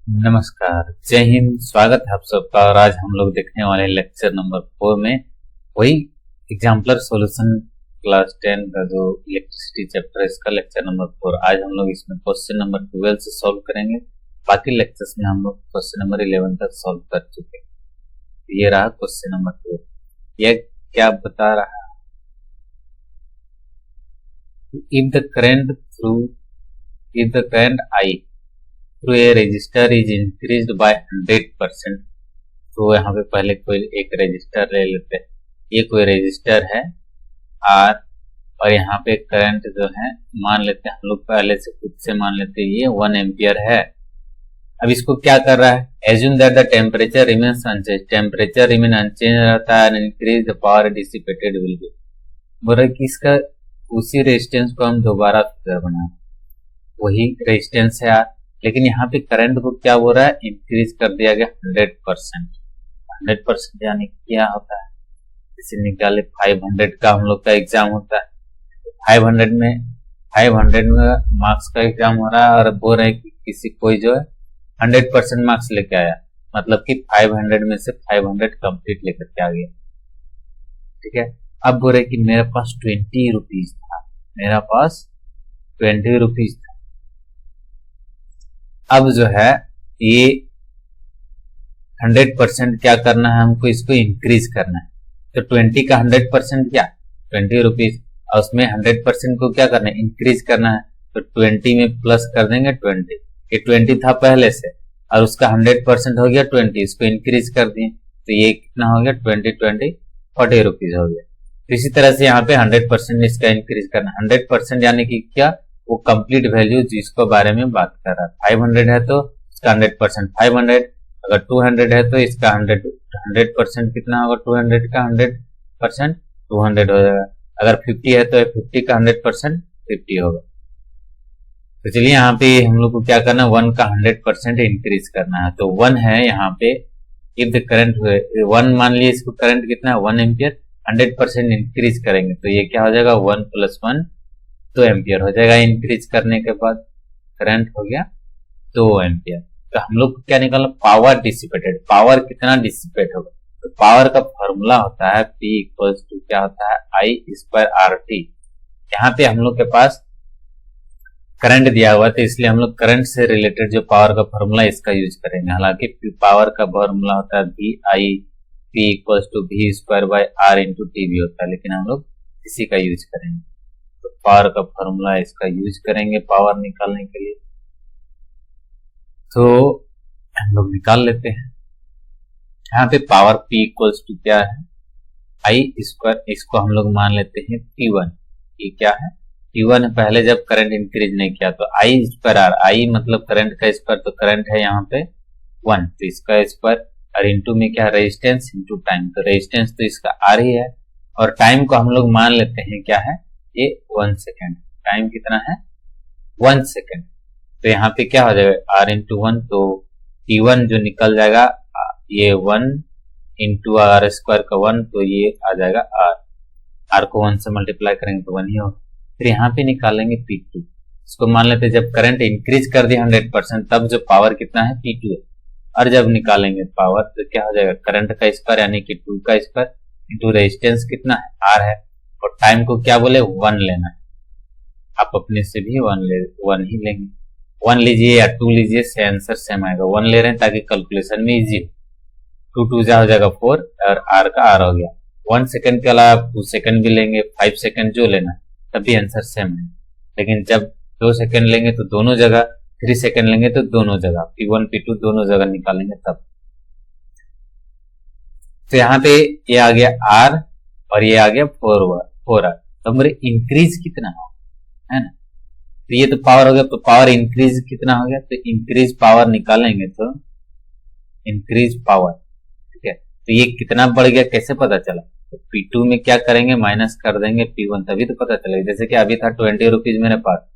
नमस्कार, जय हिंद। स्वागत है आप सबका। और आज हम लोग देखने वाले लेक्चर नंबर 4 में वही एग्जाम्पलर सॉल्यूशन क्लास 10 का जो इलेक्ट्रिसिटी चैप्टर है, इसका लेक्चर नंबर 4। आज हम लोग इसमें क्वेश्चन नंबर 12 से सॉल्व करेंगे। बाकी लेक्चर्स में हम लोग क्वेश्चन नंबर 11 तक सॉल्व कर चुके हैं। ये रहा क्वेश्चन नंबर 12। यह क्या बता रहा है? If the current I through a register is increased by 100%। तो यहाँ पे पहले कोई एक रजिस्टर ले लेते हैं। ये कोई रजिस्टर है R, और यहाँ पे करंट जो है मान लेते हैं हम लोग, पहले से खुद से मान लेते हैं ये 1 एम्पियर है। अब इसको क्या कर रहा है? Assume that the temperature remains unchange. Temperature remain unchange रहता है, increase the power dissipated will be. बोल रहा है कि इसका उसी रेजिस्टेंस को हम दोबारा फिगर बनाए, वही रेजिस्टेंस है R, लेकिन यहाँ पे करंट को क्या हो रहा है? इंक्रीज कर दिया गया 100%। 100% यानी क्या होता है? जैसे निकाले 500 का हम लोग का एग्जाम होता है, 500 में मार्क्स का एग्जाम हो रहा है, और बोल रहे हैं कि किसी कोई जो है 100% मार्क्स लेके आया, मतलब कि 500 में से 500 कंप्लीट लेकर के आ गया। ठीक है। अब बोल रहे कि मेरे पास 20 रुपीज था, मेरा पास 20 रुपीज था। अब जो है ये 100% क्या करना है हमको? इसको इंक्रीज करना है। तो 20 का 100% क्या? 20 रुपीज, और उसमें 100% को क्या करना है? इंक्रीज करना है। तो 20 में प्लस कर देंगे 20। ये 20 था पहले से, और उसका 100% हो गया 20, इसको इंक्रीज कर दिए, तो ये कितना हो गया? 20 40 रुपीज हो गया। तो इसी तरह से यहाँ पे 100% इसका इंक्रीज करना। 100% यानी कि क्या? वो कंप्लीट वैल्यू जिसको बारे में बात कर रहा है। 500 है तो इसका 100% 500, अगर 200 है तो इसका 100% कितना होगा? 200 का 100% 200 हो जाएगा। अगर 50 है तो 50 का 100% 50 होगा। तो चलिए यहाँ पे हम लोग को क्या करना है? 1 का 100% इंक्रीज करना है। तो 1 है यहाँ पे, इफ द करंट 1 मान लिए, इसको करंट कितना है? 1 एम्पियर। 100% इंक्रीज करेंगे तो ये क्या हो जाएगा? 1 + 1 2 एम्पियर हो जाएगा। इंक्रीज करने के बाद करंट हो गया 2 एम्पियर। तो हम लोग को क्या निकालना? Power dissipated. पावर कितना डिसिपेट होगा? तो पावर का फॉर्मूला होता है P = क्या होता है? I² RT। यहाँ पे हम लोग के पास करंट दिया हुआ, तो इसलिए हम लोग करंट से रिलेटेड जो पावर का फॉर्मूला इसका यूज करेंगे। हालांकि पावर का फॉर्मूला होता है VI, P = V² R × T भी होता है, लेकिन हम लोग इसी का यूज करेंगे। तो पावर का फॉर्मूला इसका यूज करेंगे पावर निकालने के लिए। तो हम लोग निकाल लेते हैं। यहाँ पे पावर P = क्या है? I²। इसको हम लोग मान लेते हैं P1। ये क्या है? P1 है। पहले जब करंट इंक्रीज नहीं किया तो I² R, I मतलब करंट का स्क्वायर, तो करंट है यहाँ पे 1, तो इसका स्क्वायर, और इंटू में क्या? Resistance into time. तो रेजिस्टेंस तो इसका R ही है, और टाइम को हम लोग मान लेते हैं क्या है? ये 1 सेकेंड। टाइम कितना है? 1 सेकेंड। तो यहाँ पे क्या हो जाएगा? R × 1, तो T1 जो निकल जाएगा, ये 1 × R² का 1, तो ये आ जाएगा R। R को 1 से मल्टीप्लाई करेंगे तो 1 ही होगा। फिर यहाँ पे निकालेंगे P2। इसको मान लेते हैं जब करंट इंक्रीज कर दिया 100%, तब जो पावर कितना है? P2 है। और जब निकालेंगे पावर तो क्या हो जाएगा? करंट का स्क्वायर यानी कि 2 का स्क्वायर इंटू रेजिस्टेंस कितना है? R है, और टाइम को क्या बोले? 1 लेना है। आप अपने से भी 1 ही लेंगे। 1 लीजिए या 2 लीजिए, से आंसर सेम आएगा। 1 ले रहे हैं ताकि कैलकुलेशन में इजी हो। 2 2 जा हो जाएगा 4, और R का R हो गया। 1 सेकंड के अलावा 2 सेकंड भी लेंगे, 5 सेकंड जो लेना है, तभी आंसर सेम है। लेकिन जब 2 सेकंड लेंगे तो दोनों जगह, 3 सेकंड लेंगे तो दोनों जगह, P1 P2 दोनों जगह निकालेंगे तब। तो यहाँ पे ये आ गया R, और ये आ गया 4R। तो मेरे इंक्रीज कितना हो, है ना? तो ये तो पावर हो गया, तो पावर इंक्रीज कितना हो गया? तो इंक्रीज पावर निकालेंगे तो इंक्रीज पावर, ठीक है। तो ये कितना बढ़ गया, कैसे पता चला? तो P2 में क्या करेंगे? माइनस कर देंगे P1, तभी तो पता चलेगा। जैसे कि अभी था 20 रुपीज मेरे पास,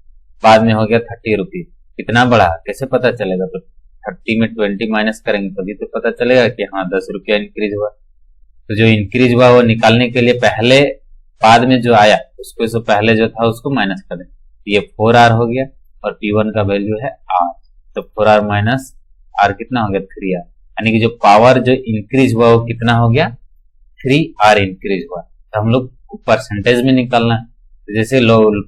बाद में हो गया 30 रुपीज। कितना बढ़ा, कैसे पता चलेगा? तो 30 में 20 माइनस करेंगे तभी तो पता चलेगा कि हाँ 10 रुपया इंक्रीज हुआ। तो जो इंक्रीज हुआ वो निकालने के लिए पहले, बाद में जो आया उसको से पहले जो था उसको माइनस कर दें। ये 4R हो गया, और P1 का वैल्यू है R, तो 4R - आर कितना हो गया 3R, यानी कि जो पावर जो इंक्रीज हुआ वो कितना हो गया 3R इंक्रीज हुआ। तो हम लोग परसेंटेज में निकालना है। तो जैसे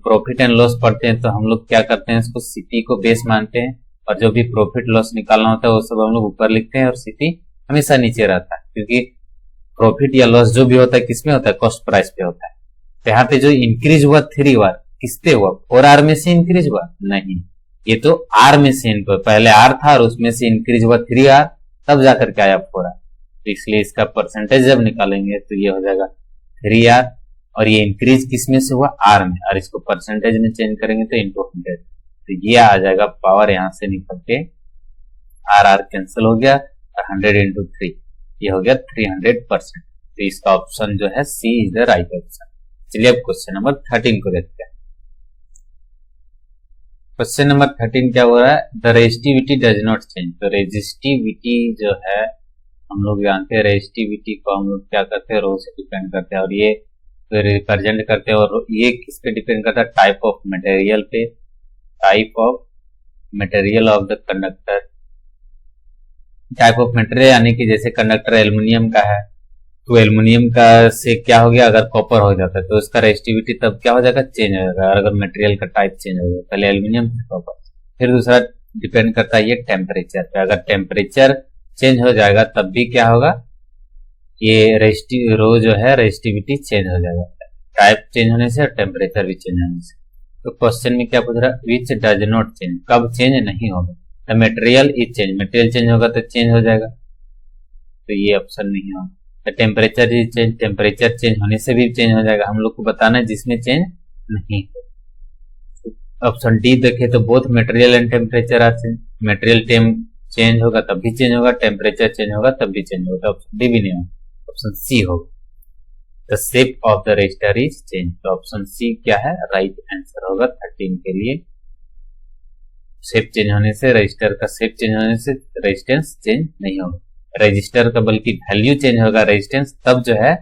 प्रॉफिट एंड लॉस पढ़ते हैं तो हम लोग क्या करते हैं, इसको सीपी को बेस मानते हैं और जो भी प्रॉफिट लॉस निकालना होता है वो सब हम लोग ऊपर लिखते हैं और सीपी हमेशा नीचे रहता है, क्योंकि प्रॉफिट या लॉस जो भी होता है किसमें होता है, कॉस्ट प्राइस पे होता है। तो यहाँ पे जो इंक्रीज हुआ 3R किस पे हुआ, 4R में से इंक्रीज हुआ नहीं, ये तो R में से इनको पहले R था और उसमें से इंक्रीज हुआ 3R तब जाकर के आया 4R। तो इसलिए इसका परसेंटेज जब निकालेंगे तो ये हो जाएगा 3R और ये इंक्रीज किस में से हुआ R में, और इसको परसेंटेज में चेंज करेंगे तो इंटू 100। तो ये आ जाएगा पावर यहां से निकल के RR कैंसिल हो गया और 100 इंटू 3 ये हो गया 300%। तो इसका ऑप्शन जो है सी इज द राइट ऑप्शन। चलिए अब क्वेश्चन नंबर 13 को देखते हैं। क्वेश्चन नंबर 13 क्या हो रहा है, the resistivity does not change. तो रेजिस्टिविटी जो है हम लोग जानते हैं, रेजिस्टिविटी को हम लोग क्या करते हैं, रो से डिपेंड करते हैं और ये रिप्रेजेंट करते हैं, और ये किस पे डिपेंड करता है, टाइप ऑफ मटेरियल पे, type of material of the conductor. Type of material यानी कि जैसे कंडक्टर एल्युमिनियम का है तो एल्युमिनियम का से क्या हो गया, अगर कॉपर हो जाता है तो उसका रेजिस्टिविटी तब क्या हो जाएगा, चेंज हो जाएगा, अगर मटेरियल का टाइप चेंज हो जाएगा, पहले एल्युमिनियम फिर कॉपर। फिर दूसरा डिपेंड करता है ये टेम्परेचर पे, अगर टेम्परेचर चेंज हो जाएगा तब भी क्या होगा, ये रो जो है रेजिस्टिविटी चेंज हो जाएगा, टाइप चेंज होने से और टेम्परेचर भी चेंज होने से। तो क्वेश्चन में क्या पूछ रहा है, विच डज नॉट चेंज, कब चेंज नहीं होगा, the material is change, material change होगा तो चेंज हो जाएगा, तो ये ऑप्शन नहीं होगा। The temperature is change, temperature change होने से भी चेंज हो जाएगा, हम लोग को बताना है जिसमें चेंज नहीं हो। ऑप्शन डी देखे तो both material and temperature are change, material change होगा तब भी चेंज होगा, टेम्परेचर चेंज होगा तब भी चेंज होगा, तो ऑप्शन डी भी नहीं होगा, ऑप्शन सी होगा। The shape of the resistor is change, तो ऑप्शन सी क्या है, राइट आंसर होगा 13 के लिए। शेप चेंज होने से, रजिस्टर का शेप चेंज होने से रेजिस्टेंस चेंज नहीं होगा, रजिस्टर का बल्कि वैल्यू चेंज होगा, रेजिस्टेंस तब जो है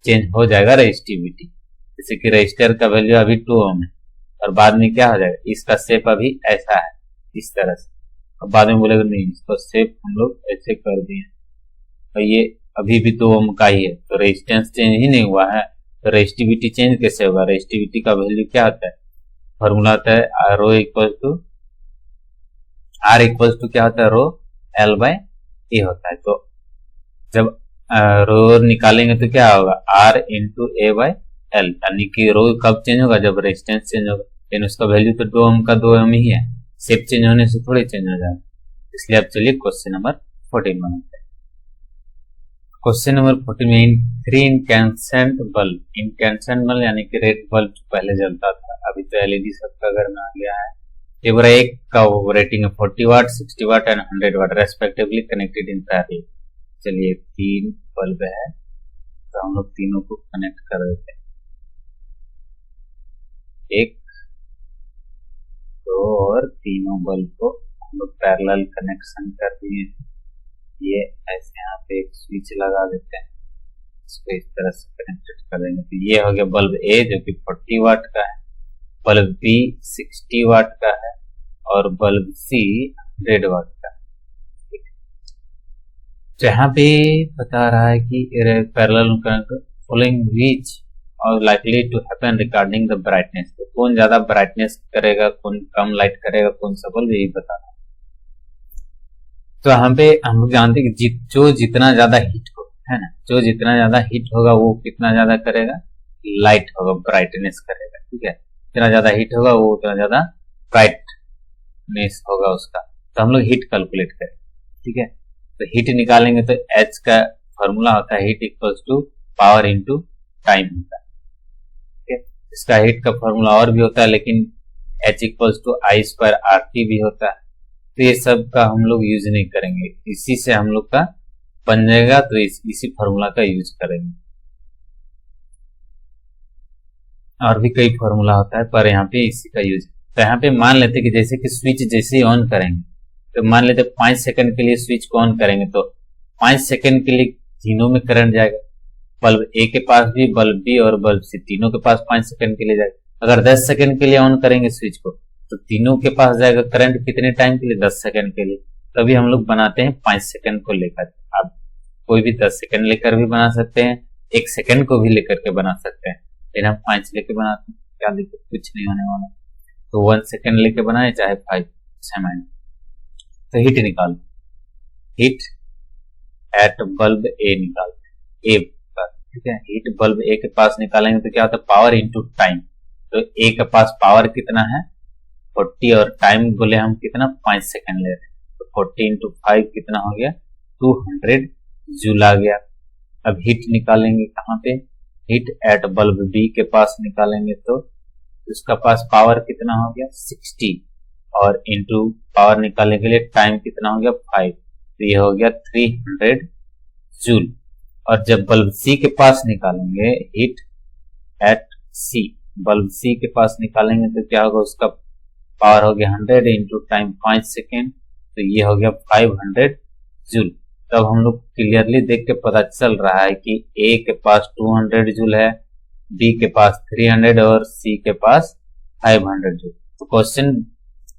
चेंज हो जाएगा रेजिस्टिविटी। जैसे कि रजिस्टर का वैल्यू अभी 2 ओम है और बाद में क्या हो जाएगा, इसका शेप अभी ऐसा है इस तरह से, और बाद में बोलेगा नहीं इसका शेप हम लोग ऐसे कर दिए और ये अभी भी 2 ओम का ही है, तो रेजिस्टेंस चेंज ही नहीं हुआ है, तो रेजिस्टिविटी चेंज कैसे होगा। रेजिस्टिविटी का वैल्यू क्या होता है, फॉर्मूला होता है rho equal to R equal to क्या होता है, रो एल बाय ए होता है। तो जब रो निकालेंगे तो क्या होगा, R into A by L, यानी कि रो कब चेंज होगा, जब रेजिस्टेंस चेंज होगा, लेकिन उसका वैल्यू तो 2 ओम का 2 ओम ही है, शेप चेंज होने से थोड़ी चेंज हो जाएगा। इसलिए अब चलिए क्वेश्चन नंबर 14 बनाते हैं। क्वेश्चन नंबर 14 में 3 इनकैंसेंट बल्ब, इनकैंसेंट बल्ब यानी कि रेड बल्ब पहले जलता था, अभी तो एलईडी सबका घर में आ गया है। टेबल एक का रेटिंग है 40 watt, 60 watt and 100 watt respectively connected in parallel. चलिए 3 बल्ब है तो हम लोग तीनों को कनेक्ट कर देते हैं, 1 2 और तीनों बल्ब को हम लोग पैरेलल कनेक्शन कर दिए। ये ऐसे यहाँ पे एक स्विच लगा देते हैं, इसको इस तरह से कनेक्टेड कर देंगे। तो ये हो गया बल्ब ए जो कि 40 वाट का है, बल्ब बी 60 वाट का है और बल्ब सी 100 वाट का है। तो यहाँ पे बता रहा है कि parallel following which are likely to happen regarding the brightness, तो कौन ज्यादा ब्राइटनेस करेगा, कौन कम लाइट करेगा, कौन सा बल्ब, यही बता रहा है। तो यहाँ पे हम लोग जानते हैं कि जो जितना ज्यादा हीट हो, है ना, जो जितना ज्यादा हीट होगा वो कितना ज्यादा करेगा, लाइट होगा, ब्राइटनेस करेगा, ठीक है। जितना ज्यादा हीट होगा वो उतना ज्यादा ब्राइटनेस होगा उसका। तो हम लोग हीट कैलकुलेट करें, ठीक है। तो हीट निकालेंगे तो H का फॉर्मूला होता है heat equals to power into time होता है, ठीक है। इसका हीट का फॉर्मूला और भी होता है लेकिन H equals to I square R T भी होता है। तो ये सब का हम लोग यूज नहीं करेंगे, इसी से हम लोग का बन जाएगा, तो इसी फॉर्मूला का यूज करेंगे। और भी कई फॉर्मूला होता है पर यहाँ पे इसी का यूज। तो यहाँ पे मान लेते कि जैसे कि स्विच जैसे ही ऑन करेंगे, तो मान लेते 5 सेकंड के लिए स्विच को ऑन करेंगे तो 5 सेकंड के लिए तीनों में करंट जाएगा, बल्ब ए के पास भी, बल्ब बी और बल्ब सी तीनों के पास 5 सेकंड के लिए जाएगा। अगर 10 सेकंड के लिए ऑन करेंगे स्विच को तो तीनों के पास जाएगा करंट कितने टाइम के लिए, 10 सेकंड के लिए। तभी हम लोग बनाते हैं 5 सेकंड को लेकर। आप कोई भी 10 सेकंड लेकर भी बना सकते हैं, 1 सेकंड को भी लेकर के बना सकते हैं, लेकिन हम 5 लेके बनाते हैं, क्या दिक्कत, कुछ नहीं होने वाला। तो 1 सेकंड लेके बनाए चाहे 5, 6 महीने। तो हीट निकालो, हीट एट बल्ब ए निकालते हैं, ए का, ठीक है। हीट बल्ब ए के पास निकालेंगे तो क्या होता है, पावर इंटू टाइम। तो ए के पास पावर कितना है 40 और टाइम बोले हम कितना 5 सेकंड ले रहे हैं, तो 40 इंटू 5 कितना हो गया 200 जूल आ गया। अब हीट निकालेंगे कहाँ पे, हीट एट बल्ब बी के पास निकालेंगे तो उसका पास पावर कितना हो गया 60 और इंटू पावर निकालने के लिए टाइम कितना हो गया 5, तो ये हो गया 300 जूल। और जब बल्ब सी के पास निकालेंगे हीट एट सी, बल्ब सी के पास निकालेंगे तो क्या होगा, उसका पावर हो गया 100 इंटू टाइम 5 सेकेंड, तो ये हो गया 500 जूल। तब हम लोग क्लियरली देख के पता चल रहा है कि ए के पास 200 जूल है, बी के पास 300 और सी के पास 500 जूल। तो क्वेश्चन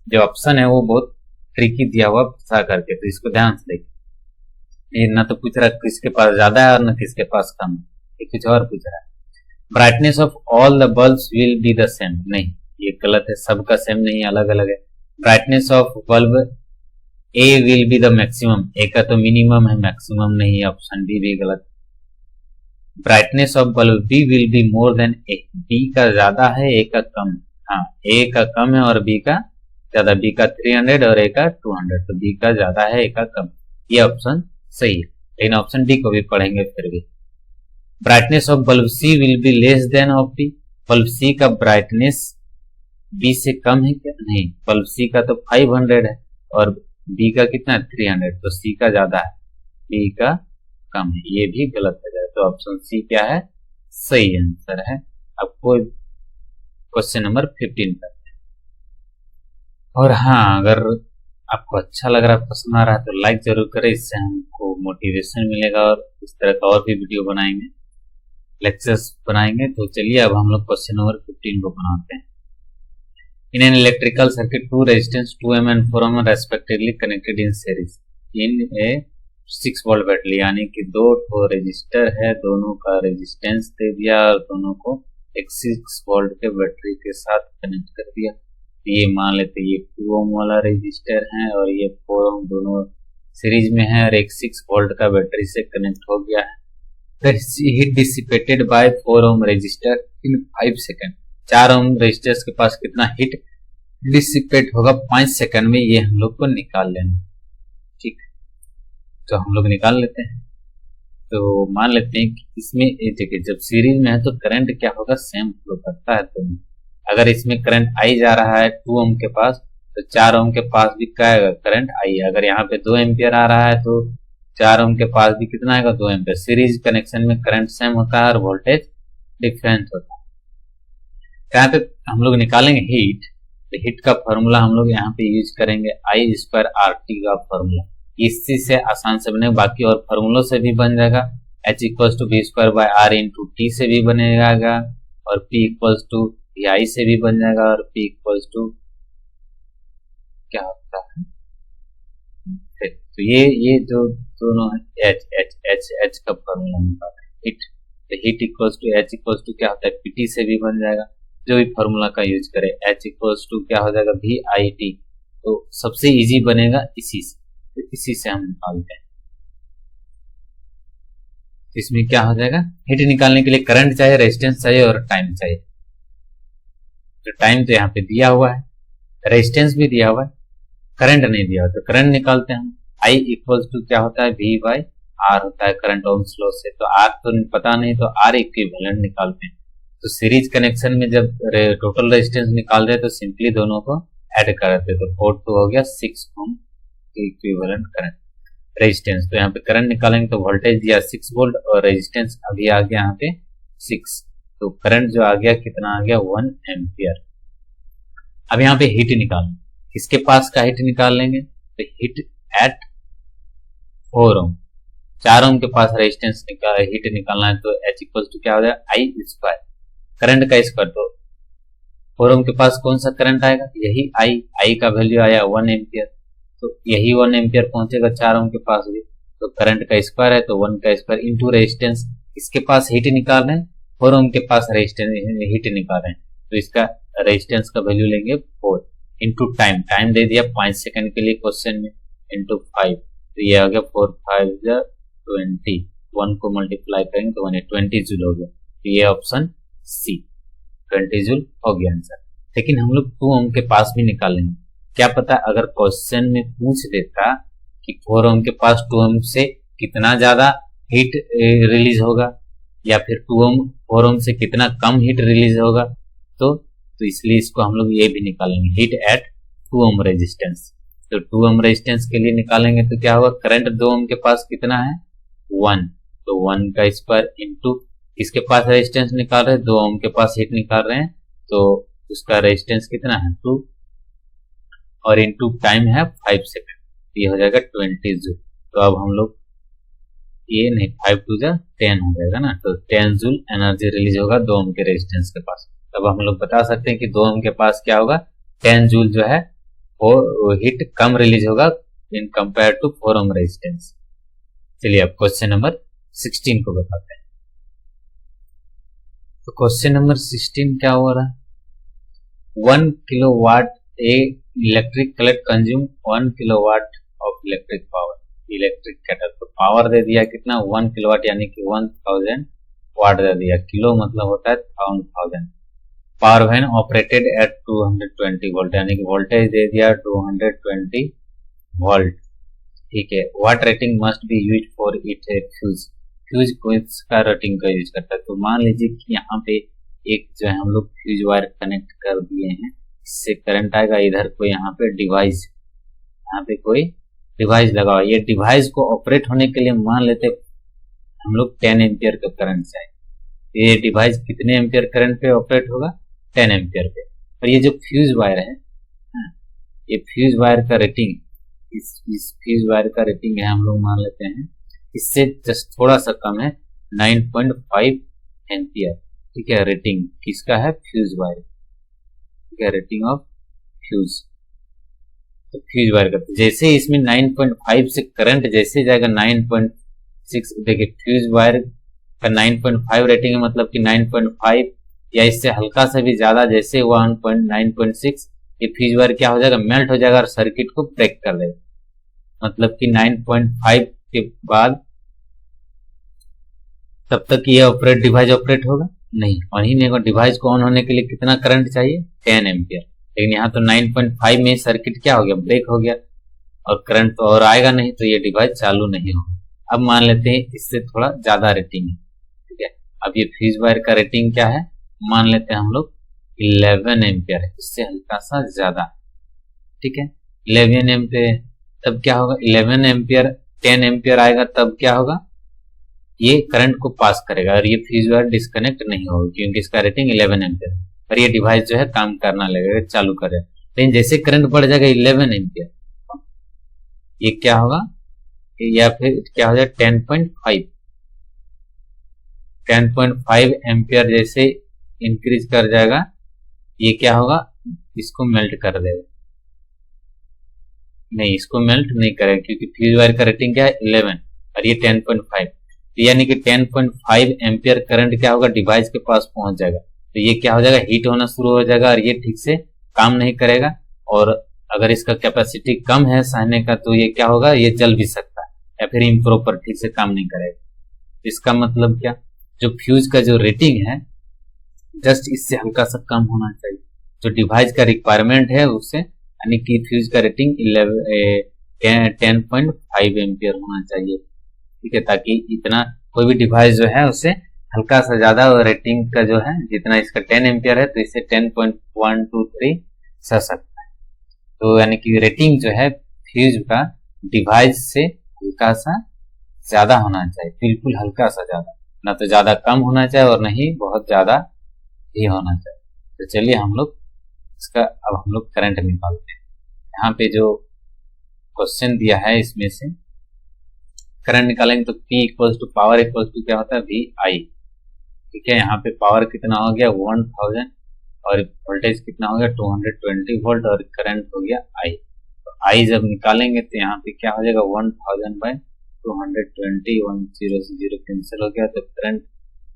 जो ऑप्शन है वो बहुत ट्रिकी दिया हुआ फंसा करके, तो इसको ध्यान से देखिए। ये ना तो पूछ रहा है किसके पास ज्यादा है और ना किसके पास कम है, ये कुछ और पूछ रहा है। Brightness of all the bulbs will be the same, नहीं ये गलत है, सबका सेम नहीं, अलग अलग है। Brightness of bulb A will be the maximum, A का तो मिनिमम है, मैक्सिमम नहीं, ऑप्शन डी भी गलत। Brightness of bulb B will be more than A, B का ज्यादा है ए का कम है, हाँ ए का कम है और बी का ज्यादा, बी का 300 और ए का 200, तो बी का ज्यादा है ए का कम, ये ऑप्शन सही है। लेकिन ऑप्शन डी को भी पढ़ेंगे फिर भी। Brightness of bulb C will be less than of B, bulb C का ब्राइटनेस बी से कम है क्या, नहीं, बल्ब सी का तो 500 है और बी का कितना है 300, तो सी का ज्यादा है बी का कम है, ये भी गलत हो जाए। तो ऑप्शन सी क्या है, सही आंसर है। अब कोई क्वेश्चन नंबर 15 करते हैं। और हाँ, अगर आपको अच्छा लग रहा है, पसंद आ रहा है तो लाइक जरूर करें, इससे हमको मोटिवेशन मिलेगा और इस तरह का और भी वीडियो बनाएंगे, लेक्चर्स बनाएंगे। तो चलिए अब हम लोग क्वेश्चन नंबर 15 को बनाते हैं। In an electrical circuit, two resistance 2 ohm and 4 ohm are respectively connected in series in a 6 volt battery, यानी कि दो तो रेजिस्टर है, दोनों का रेजिस्टेंस दे दिया और दोनों को एक 6 वोल्ट के बैटरी के साथ कनेक्ट कर दिया। ये मान लेते ये 2 ओम वाला रेजिस्टर है और ये 4 ओम, दोनों सीरीज में है और एक 6 वोल्ट का बैटरी से कनेक्ट हो गया है। The heat dissipated by 4 ohm resistor in 5 second, 4 ohm resistors के पास कितना हीट डिसिपेट होगा 5 सेकंड में, ये हम लोग को निकाल लेना, ठीक। तो हम लोग निकाल लेते हैं। तो मान लेते हैं कि इसमें देखिए जब सीरीज में है तो करंट क्या होगा, सेम फ्लो करता है। तो अगर इसमें करंट आई जा रहा है 2 ओम के पास, तो 4 ओम के पास भी क्या आएगा, करंट आई। अगर यहाँ पे 2 एम्पियर आ रहा है तो 4 ओम के पास भी कितना आएगा 2 एम्पियर। सीरीज कनेक्शन में करंट सेम होता है और वोल्टेज डिफरेंट होता है। यहाँ पे हम लोग निकालेंगे हीट, तो हीट का फॉर्मूला हम लोग यहाँ पे यूज करेंगे आई स्क्वायर आर टी का फॉर्मूला, इसी से आसान से बनेगा, बाकी और फॉर्मूलों से भी बन जाएगा। H equals to B square by R into T से भी बनेगा और P equals to V I से भी बन जाएगा और पी इक्वल्स टू क्या होता है, तो ये जो दोनों एच एच एच एच का फॉर्मूला निकालते हैं हीट, तो heat equals to H equals to क्या होता है पीटी से भी बन जाएगा। जो भी फॉर्मूला का यूज करें, एच इक्वल्स टू क्या हो जाएगा वी आई टी, तो सबसे इजी बनेगा इसी से, तो इसी से हम निकालते हैं। इसमें क्या हो जाएगा, हीट निकालने के लिए करंट चाहिए, रेजिस्टेंस चाहिए और टाइम चाहिए। तो टाइम तो यहाँ पे दिया हुआ है, रेजिस्टेंस भी दिया हुआ है, करंट नहीं दिया हुआ, तो करंट निकालते हैं हम। आई इक्वल्स टू क्या होता है वी बाई आर होता है करंट ओम्स लॉ से, तो आर तो पता नहीं, तो आर इक्विवेलेंट निकालते हैं। तो सीरीज कनेक्शन में जब टोटल रेजिस्टेंस निकाल रहे तो सिंपली दोनों को ऐड कर देते, तो 4 2 हो गया 6 ओम इक्विवेलेंट करंट रेजिस्टेंस। तो यहाँ पे करंट निकालेंगे तो वोल्टेज दिया 6 वोल्ट और रेजिस्टेंस अभी आ गया यहाँ पे 6, तो करंट जो आ गया कितना आ गया 1 एम्पियर। अब यहाँ पे हीट निकालना, किसके पास का हीट निकाल लेंगे, तो हीट एट 4 ओम, 4 ओम के पास रेजिस्टेंस हीट निकालना है, तो एच इक्वल टू क्या हो जाएगा आई स्क्वायर, करंट का स्क्वायर, तो 4 ओम के पास कौन सा करंट आएगा, यही आई का वैल्यू आया 1 एम्पियर, तो यही 1 एम्पियर पहुंचेगा 4 ओम के पास भी। तो करंट का स्क्वायर है तो 1 का स्क्वायर इंटू रेजिस्टेंस, इसके पास हीट निकाल रहे हैं, 4 ओम के पास रेजिस्टेंस हीट निकाल रहे हैं, तो इसका रेजिस्टेंस का वैल्यू लेंगे 4 इंटू टाइम, टाइम दे दिया 5 सेकंड के लिए क्वेश्चन में, इंटू 5, तो ये आ गया 4 5 20, 1 को मल्टीप्लाई करेंगे तो 20 जूल हो गया। तो ये ऑप्शन सी 20 जूल हो गया आंसर। लेकिन हम लोग 2 ओम के पास भी निकालेंगे, क्या पता अगर क्वेश्चन में पूछ देता कि 4 ओम के पास 2 ओम से कितना ज्यादा हीट रिलीज होगा या फिर 4 ओम से कितना कम हीट रिलीज होगा, तो इसलिए इसको हम लोग ये भी निकालेंगे, हीट एट 2 ओम रेजिस्टेंस। तो 2 ओम रेजिस्टेंस के लिए निकालेंगे तो क्या होगा, करंट 2 ओम के पास कितना है 1, तो 1 का स्क्वायर इंटू किसके पास रेजिस्टेंस निकाल रहे हैं, 2 ओम के पास हीट निकाल रहे हैं, तो उसका रेजिस्टेंस कितना है 2 और इंटू टाइम है 5 सेकंड, ये हो जाएगा 20 जूल। तो अब हम लोग ये नहीं 5 2 10 हो जाएगा ना, तो 10 जूल एनर्जी रिलीज होगा 2 ओम के रेजिस्टेंस के पास। तब हम लोग बता सकते हैं कि 2 ओम के पास क्या होगा 10 जूल जो है वो हीट कम रिलीज होगा in compare to 4 ohm resistance. चलिए अब क्वेश्चन नंबर 16 को बताते हैं। तो क्वेश्चन नंबर 16 क्या हो रहा है, 1 kilowatt a electric collect consume 1 kilowatt of electric power, electric kettle, तो पावर दे दिया कितना 1 किलोवाट यानी कि 1000 वाट दे दिया, किलो मतलब होता है 1000। Power when operated at 220 volt यानी कि वोल्टेज दे दिया 220 वोल्ट, ठीक है। What rating must be use for it a fuse, fuse को इसका रेटिंग का यूज करता है। तो मान लीजिए कि यहाँ पे एक जो है हम लोग फ्यूज वायर कनेक्ट कर दिए हैं, इससे करंट आएगा, इधर कोई यहाँ पे डिवाइस, यहाँ पे कोई डिवाइस लगा हुआ, ये डिवाइस को ऑपरेट होने के लिए मान लेते हम लोग 10 एम्पियर का करंट चाहिए, ये डिवाइस कितने एम्पियर करंट पे ऑपरेट होगा 10 एम्पियर पे। और ये जो फ्यूज वायर है, ये फ्यूज वायर का रेटिंग, इस फ्यूज वायर का रेटिंग है हम लोग मान लेते हैं इससे जस्ट थोड़ा सा कम है 9.5 एम्पियर, ठीक है। रेटिंग किसका है फ्यूज वायर, ठीक है, रेटिंग ऑफ फ्यूज, तो फ्यूज वायर का जैसे इसमें 9.5 से करंट जैसे जाएगा 9.6, देखिए फ्यूज वायर का 9.5 रेटिंग है, मतलब कि 9.5 या इससे हल्का सा भी ज्यादा, जैसे 1.9.6 ये फ्यूज वायर क्या हो जाएगा मेल्ट हो जाएगा और सर्किट को ब्रेक कर देगा, मतलब कि 9.5 के बाद तब तक ये ऑपरेट डिवाइस ऑपरेट होगा नहीं, और ही नहीं, डिवाइस को ऑन होने के लिए कितना करंट चाहिए 10 एम्पियर, लेकिन यहाँ तो 9.5 में सर्किट क्या हो गया ब्रेक हो गया और करंट तो और आएगा नहीं, तो ये डिवाइस चालू नहीं होगा। अब मान लेते हैं इससे थोड़ा ज्यादा रेटिंग है, ठीक है। अब ये फ्यूज वायर का रेटिंग क्या है मान लेते हैं हम लोग 11 एम्पियर है, इससे हल्का सा ज्यादा, ठीक है 11 एम्पियर। तब क्या होगा 11 एम्पियर 10 एम्पियर आएगा तब क्या होगा ये करंट को पास करेगा और ये फ्यूज वायर डिस्कनेक्ट नहीं होगा क्योंकि इसका रेटिंग 11 एम्पियर है और ये डिवाइस जो है काम करना लगेगा चालू करेगा। लेकिन जैसे करंट बढ़ जाएगा 11 एम्पियर, ये क्या होगा या फिर क्या हो जाएगा 10.5 एम्पियर जैसे इंक्रीज कर जाएगा, ये क्या होगा इसको मेल्ट कर देगा, नहीं इसको मेल्ट नहीं करेगा क्योंकि फ्यूज वायर का रेटिंग क्या है 11 और ये 10.5, तो यानी कि 10.5 एम्पियर करंट क्या होगा डिवाइस के पास पहुंच जाएगा, तो ये क्या हो जाएगा हीट होना शुरू हो जाएगा और ये ठीक से काम नहीं करेगा, और अगर इसका कैपेसिटी कम है सहने का तो ये क्या होगा ये जल भी सकता है या फिर इम्प्रॉपर ठीक से काम नहीं करेगा। इसका मतलब क्या जो फ्यूज का जो रेटिंग है जस्ट इससे हल्का सा कम होना चाहिए, जो डिवाइस का रिक्वायरमेंट है उससे, यानी कि फ्यूज का रेटिंग 10.5 एम्पियर होना चाहिए, ठीक है, ताकि इतना कोई भी डिवाइस जो है उससे हल्का सा ज्यादा रेटिंग का जो है जितना इसका 10 एम्पियर है तो इससे 10.123 सह सकता है। तो यानी कि रेटिंग जो है फ्यूज का डिवाइस से हल्का सा ज्यादा होना चाहिए, बिल्कुल हल्का सा ज्यादा, ना तो ज्यादा कम होना चाहिए और नहीं बहुत ज्यादा ही होना चाहिए। तो चलिए हम लोग इसका अब हम लोग करंट निकालते हैं। यहाँ पे जो क्वेश्चन दिया है इसमें से करंट निकालेंगे तो P equals to power equals to क्या होता है VI, ठीक है। यहाँ पे पावर कितना हो गया 1000 और वोल्टेज कितना हो गया 220 वोल्ट और करंट हो गया I। तो आई जब निकालेंगे तो यहाँ पे क्या हो जाएगा 1000/220 10 से 0 कैंसिल हो गया, तो करंट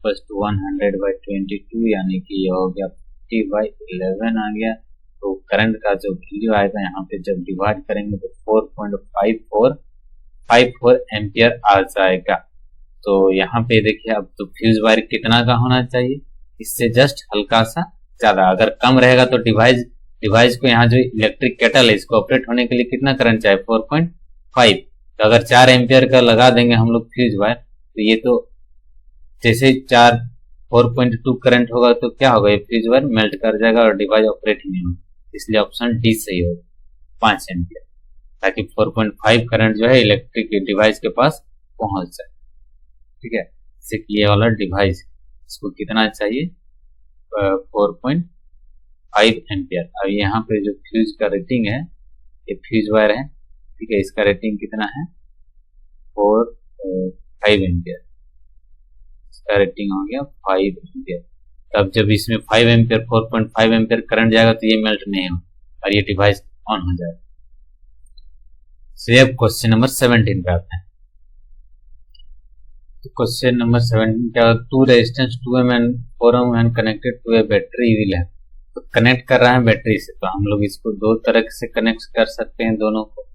फर्स्ट 100/22 यानी कि ये हो गया 50/11 आ गया। तो करंट का जो वैल्यू आएगा यहाँ पे जब डिवाइड करेंगे तो 4.54 एम्पियर आ जाएगा। तो यहाँ पे देखिए अब तो फ्यूज वायर कितना का होना चाहिए, इससे जस्ट हल्का सा ज्यादा, अगर कम रहेगा तो डिवाइस को यहाँ जो इलेक्ट्रिक केटल है इसको ऑपरेट होने के लिए कितना करंट चाहिए 4.5। तो अगर 4 एम्पियर का लगा देंगे हम लोग फ्यूज वायर, तो ये तो जैसे 4.2 करंट होगा तो क्या होगा, ये फ्यूज वायर मेल्ट कर जाएगा और डिवाइस ऑपरेट ही नहीं होगा। इसलिए ऑप्शन डी सही होगा 5 एम्पियर, ताकि 4.5 करंट जो है इलेक्ट्रिक डिवाइस के पास पहुंच जाए। ठीक है, जैसे कि ये वाला डिवाइस इसको कितना चाहिए 4.5 एम्पियर। अब यहाँ पे जो फ्यूज का रेटिंग है, ये फ्यूज वायर है, ठीक है, इसका रेटिंग कितना है 5 एम्पियर, इसका रेटिंग हो गया 5 एम्पियर। तब जब इसमें 5 एम्पियर 4.5 एम्पियर करंट जाएगा तो ये मेल्ट नहीं हो और ये डिवाइस ऑन हो जाएगा। अब क्वेश्चन नंबर 17 पे आते हैं। तो क्वेश्चन नंबर 17 क्या, 2 resistance 2M and 4M and connected to a battery will है। तो कनेक्ट कर रहा है बैटरी से, तो हम लोग इसको दो तरह से कनेक्ट कर सकते हैं दोनों को।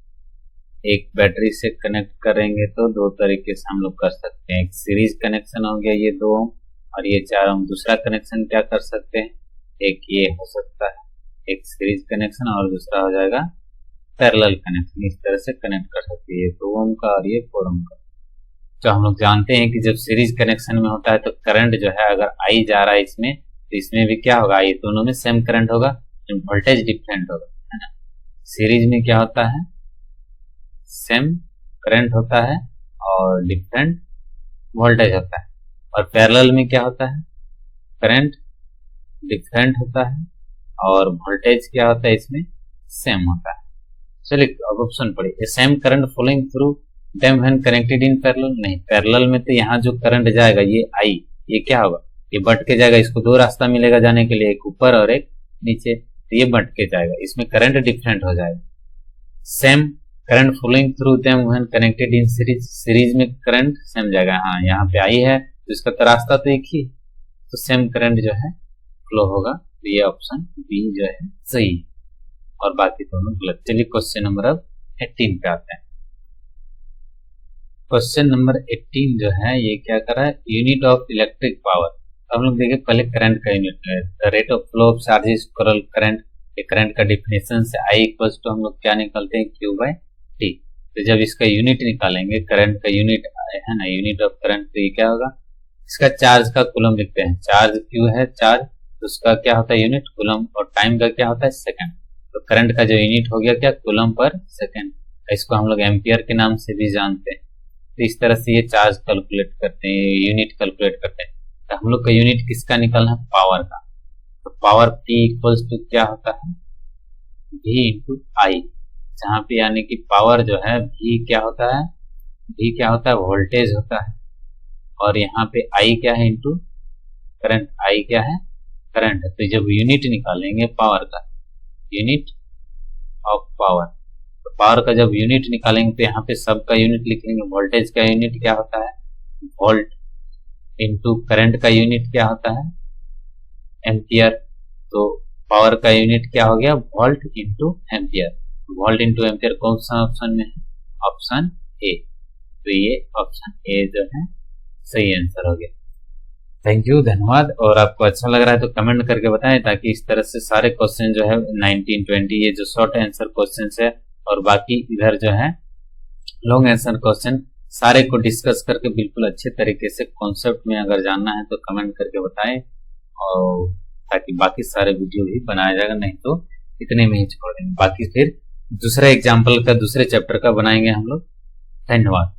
एक बैटरी से कनेक्ट करेंगे तो दो तरीके से हम लोग कर सकते हैं, एक सीरीज कनेक्शन हो गया ये 2 ओम और ये 4 ओम। दूसरा कनेक्शन क्या कर सकते हैं, एक ये हो सकता है, एक सीरीज कनेक्शन और दूसरा हो जाएगा पैरेलल कनेक्शन। इस तरह से कनेक्ट कर सकते हैं, ये 2 ओम का और ये 4 ओम का। तो हम लोग जानते हैं कि जब सीरीज कनेक्शन में होता है तो करंट जो है अगर आई जा रहा है इसमें, तो इसमें भी क्या होगा, आई दोनों में सेम करंट होगा, वोल्टेज डिफरेंट होगा, है ना। सीरीज में क्या होता है, सेम करंट होता है और डिफरेंट वोल्टेज होता है। और पैरेलल में क्या होता है, करंट डिफरेंट होता है और वोल्टेज क्या होता है इसमें सेम होता है। चलिए अब ऑप्शन पढ़िए, same current flowing through them when connected in parallel. नहीं, पैरेलल में तो यहाँ जो करंट जाएगा ये आई, ये क्या होगा, ये बट के जाएगा, इसको दो रास्ता मिलेगा जाने के लिए, एक ऊपर और एक नीचे, तो ये बट के जाएगा, इसमें करंट डिफरेंट हो जाएगा। Same current flowing through them when connected in series, series में करंट सेम जाएगा। हाँ, यहाँ पे आई है तो इसका तो रास्ता तो एक ही, तो सेम करंट जो है फ्लो होगा। तो ये ऑप्शन बी जो है सही और बाकी दोनों गलत। चलिए क्वेश्चन नंबर अब 18 पे आते हैं। क्वेश्चन नंबर 18 जो है ये क्या कर रहा है, यूनिट ऑफ इलेक्ट्रिक पावर। हम लोग देखें पहले करंट का यूनिट है, the rate of flow of charges total current. Current का डिफिनेशन से आई इक्वल्स टू हम लोग क्या निकालते हैं Q/T। तो जब इसका यूनिट निकालेंगे, करंट का यूनिट है ना, यूनिट ऑफ करंट, तो ये क्या होगा, इसका चार्ज का कूलम लिखते हैं, चार्ज Q है चार्ज, तो उसका क्या होता है यूनिट कूलम, और टाइम का क्या होता है सेकंड। तो करंट का जो यूनिट हो गया क्या कूलम पर सेकंड, इसको हम लोग एम्पियर के नाम से भी जानते हैं। तो इस तरह से ये चार्ज कैलकुलेट करते हैं, यूनिट कैलकुलेट करते हैं। तो हम लोग का यूनिट किसका निकालना है, पावर का। तो पावर P इक्वल्स टू क्या होता है V इंटू आई, जहाँ पे यानी कि पावर जो है V क्या होता है, V क्या होता है वोल्टेज होता है, और यहाँ पे I क्या है इंटू करंट, I क्या है करंट है। तो जब यूनिट निकालेंगे पावर का, यूनिट ऑफ पावर, तो पावर का जब यूनिट निकालेंगे तो यहाँ पे सबका यूनिट लिख लेंगे। वोल्टेज का यूनिट क्या होता है वोल्ट, इंटू करंट का यूनिट क्या होता है एम्पियर, तो पावर का यूनिट क्या हो गया volt into ampere. Volt into ampere कौन सा ऑप्शन में है, ऑप्शन ए। तो ये ऑप्शन ए जो है सही आंसर हो गया। थैंक यू, धन्यवाद। और आपको अच्छा लग रहा है तो कमेंट करके बताएं, ताकि इस तरह से सारे क्वेश्चन जो है 19, 20 ये जो शॉर्ट आंसर क्वेश्चन है और बाकी इधर जो है लॉन्ग आंसर क्वेश्चन सारे को डिस्कस करके बिल्कुल अच्छे तरीके से कॉन्सेप्ट में अगर जानना है तो कमेंट करके बताएं, और ताकि बाकी सारे वीडियो भी बनाया जाएगा, नहीं तो इतने में ही छोड़ देंगे। बाकी फिर दूसरे एग्जाम्पल का दूसरे चैप्टर का बनाएंगे हम लोग। धन्यवाद।